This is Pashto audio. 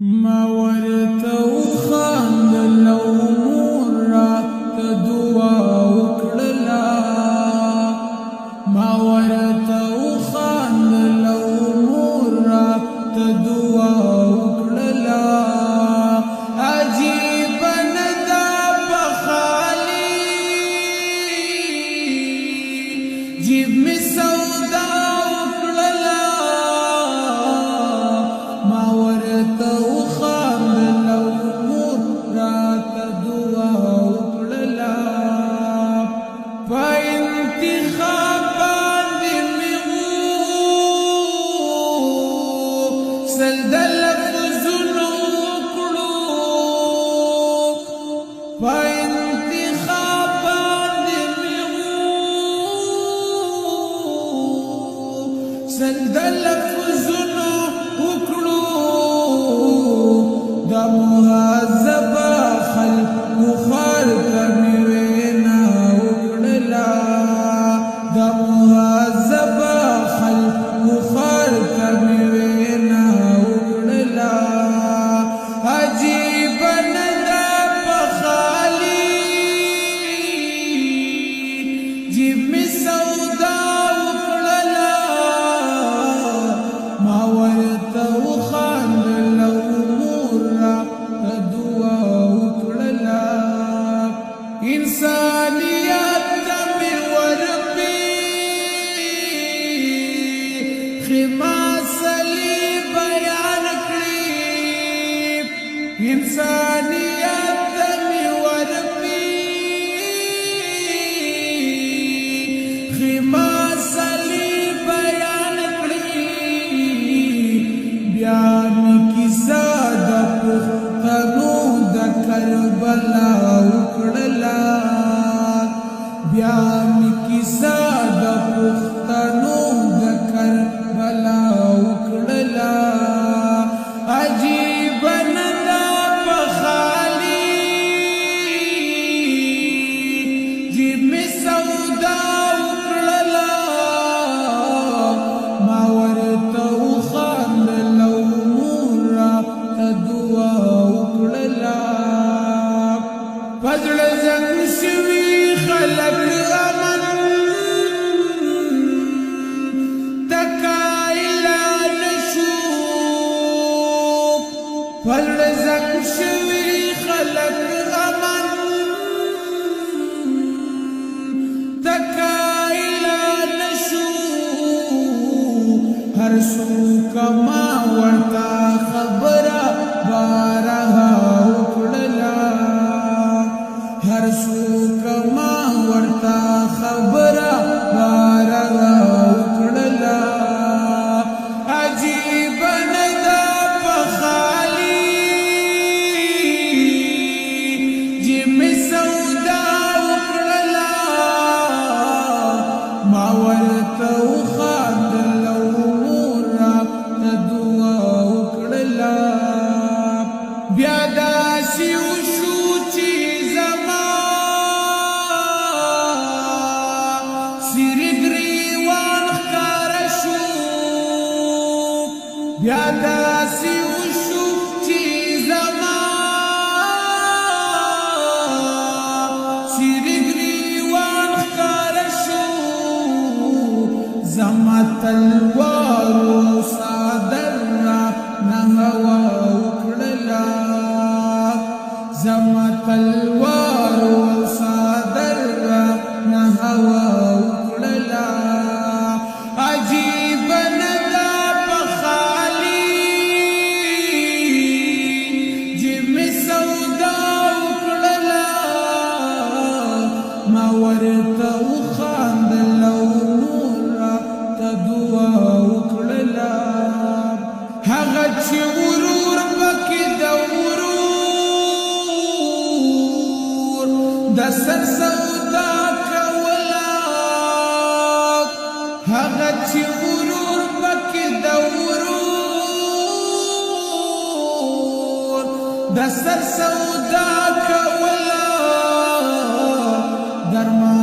ما ورته وخاندل او مور راته دعا وکړله ما ورته وخاندل او مور راته دعا وکړله عجیب نه ده په خالي جیب مې سودا وکړله ما ورته وخاندل او مور راته دعا وکړله په انتخاب باندې مې سل د لفظونو وکړو په انتخاب باندې مې سل د لفظونو وکړو دا مهذب خلق مخار کمی وینا وکړله دا مهذب خلق مخار کمی وینا وکړله عجیب نه ده په خالي جیب مې سودا وکړله ما ورته وخاندل او مور راته دعا وکړله انسانیت ته مې ورپېښې مسلې بیان کړې انسانیت ته مې ورپېښې مسلې بیان کړې بیا مې کیسه د پښتنو د کربلا وکړله بیا مې کیسه د پښتنو د کربلا وکړله عجیب نه ده په خالي جیب مې سودا وکړله ما ورته وخاندل او مور راته دعا وکړله په زړه زنګ شوي خلک امن ته قایلان شو په زړه زنګ شوي خلک امن ته قایلان شو هر څوک ما ورته خبره بارها وکړله هر څوک ما ورته خبره بارها وکړله عجیب نه ده په خالي جیب مې سودا وکړله ما ورته وخاندل او مور راته دعا وکړله بیا داسې وشو چې زما سرې ګریوان ښکاره شو بیا داسې وشو چې زما سرې ګریوان ښکاره شو زما تلوارو صادر رانه هوا وکړله زما تلوارو صادر رانه هوا وکړله عجیب نه ده په خالي جیب مې سودا وکړله ما ورته وخاندل او مور راته دعا وکړله هغه چې ورور پکې د ورور د سر سودا کوله هغه چې ورور پکې د ورور د سر سودا کوله درمان